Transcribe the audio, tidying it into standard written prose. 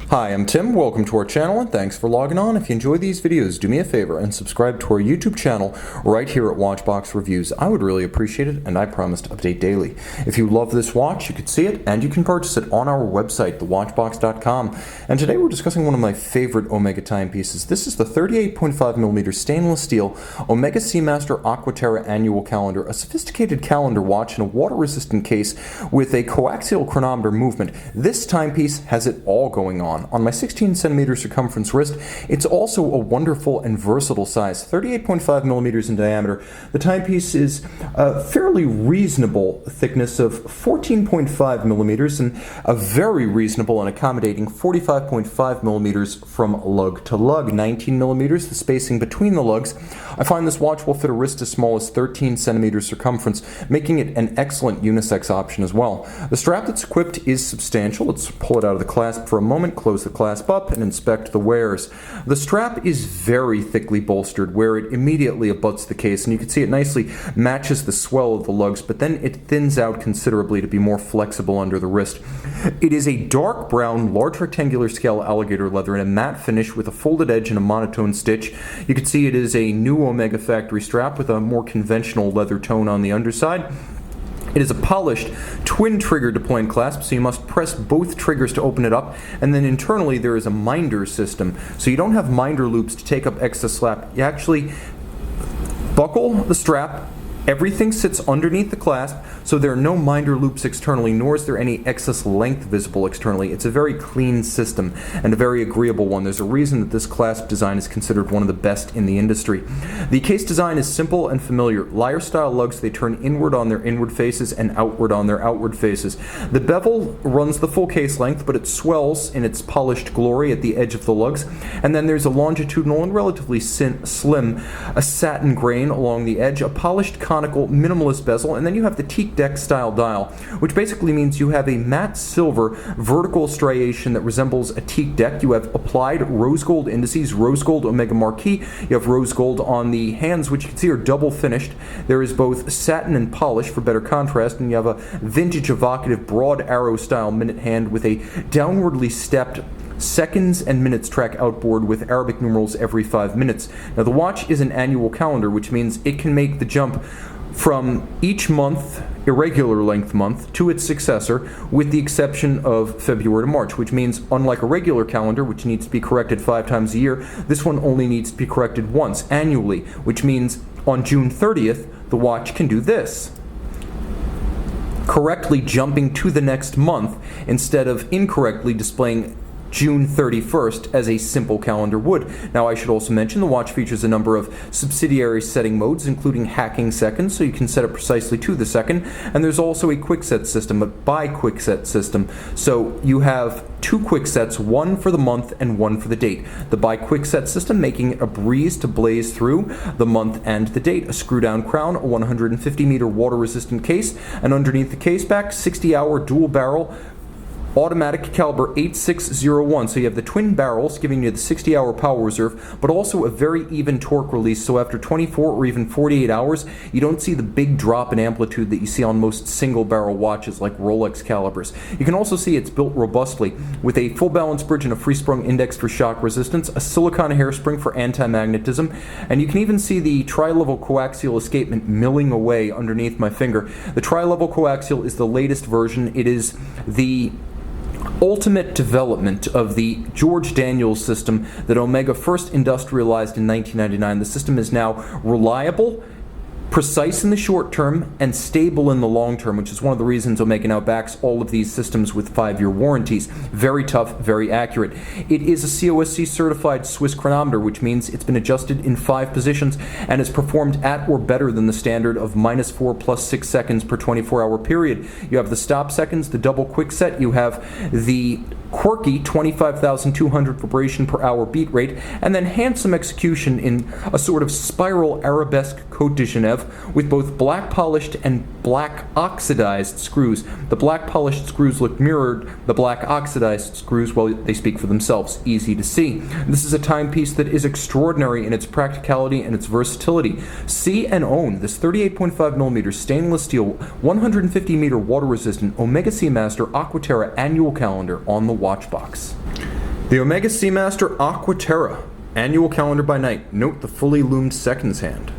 Hi, I'm Tim. Welcome to our channel and thanks for logging on. If you enjoy these videos, do me a favor and subscribe to our YouTube channel right here at Watchbox Reviews. I would really appreciate it, and I promise to update daily. If you love this watch, you can see it and you can purchase it on our website, thewatchbox.com. And today we're discussing one of my favorite Omega timepieces. This is the 38.5mm stainless steel Omega Seamaster Aqua Terra annual calendar, a sophisticated calendar watch in a water-resistant case with a coaxial chronometer movement. This timepiece has it all going on. On my 16cm circumference wrist, it's also a wonderful and versatile size, 38.5mm in diameter. The timepiece is a fairly reasonable thickness of 14.5mm and a very reasonable and accommodating 45.5mm from lug to lug, 19mm the spacing between the lugs. I find this watch will fit a wrist as small as 13cm circumference, making it an excellent unisex option as well. The strap that's equipped is substantial. Let's pull it out of the clasp for a moment, close the clasp up, and inspect the wears. The strap is very thickly bolstered where it immediately abuts the case, and you can see it nicely matches the swell of the lugs, but then it thins out considerably to be more flexible under the wrist. It is a dark brown, large rectangular scale alligator leather in a matte finish with a folded edge and a monotone stitch. You can see it is a new Omega factory strap with a more conventional leather tone on the underside. It is a polished twin trigger deployant clasp, so you must press both triggers to open it up, and then internally there is a minder system, so you don't have minder loops to take up excess slack. You actually buckle the strap. Everything sits underneath the clasp, so there are no minder loops externally, nor is there any excess length visible externally. It's a very clean system and a very agreeable one. There's a reason that this clasp design is considered one of the best in the industry. The case design is simple and familiar. Lyre style lugs, they turn inward on their inward faces and outward on their outward faces. The bevel runs the full case length, but it swells in its polished glory at the edge of the lugs. And then there's a longitudinal and relatively slim a satin grain along the edge, a polished conical minimalist bezel, and then you have the teak deck style dial, which basically means you have a matte silver vertical striation that resembles a teak deck. You have applied rose gold indices, rose gold Omega marquee. You have rose gold on the hands, which you can see are double finished. There is both satin and polish for better contrast, and you have a vintage evocative broad arrow style minute hand with a downwardly stepped seconds and minutes track outboard with Arabic numerals every 5 minutes. Now the watch is an annual calendar, which means it can make the jump from each month, irregular length month, to its successor, with the exception of February to March, which means unlike a regular calendar, which needs to be corrected 5 times a year, this one only needs to be corrected once, annually, which means on June 30th, the watch can do this, correctly jumping to the next month instead of incorrectly displaying June 31st as a simple calendar would. Now I should also mention the watch features a number of subsidiary setting modes, including hacking seconds, so you can set it precisely to the second, and there's also a quick set system, a by quick set system, so you have 2 quick sets, one for the month and one for the date. The by quick set system making it a breeze to blaze through the month and the date. A screw down crown, a 150-meter water resistant case, and underneath the case back, 60-hour dual barrel automatic caliber 8601, so you have the twin barrels giving you the 60-hour power reserve, but also a very even torque release, so after 24 or even 48 hours, you don't see the big drop in amplitude that you see on most single barrel watches like Rolex calibers. You can also see it's built robustly with a full balance bridge and a free sprung index for shock resistance, a silicone hairspring for anti-magnetism, and you can even see the tri-level coaxial escapement milling away underneath my finger. The tri-level coaxial is the latest version. It is the ultimate development of the George Daniels system that Omega first industrialized in 1999. The system is now reliable, precise in the short term, and stable in the long term, which is one of the reasons Omega now backs all of these systems with 5-year warranties. Very tough, very accurate. It is a COSC certified Swiss chronometer, which means it's been adjusted in 5 positions and is performed at or better than the standard of -4 + 6 seconds per 24-hour period. You have the stop seconds, the double quick set, you have the quirky 25,200 vibration per hour beat rate, and then handsome execution in a sort of spiral arabesque Côte de Genève with both black polished and black oxidized screws. The black polished screws look mirrored, the black oxidized screws, well, they speak for themselves, easy to see. This is a timepiece that is extraordinary in its practicality and its versatility. See and own this 38.5mm stainless steel 150-meter water resistant Omega Seamaster Aqua Terra annual calendar on the Watchbox. The Omega Seamaster Aqua Terra. Annual calendar by night. Note the fully loomed seconds hand.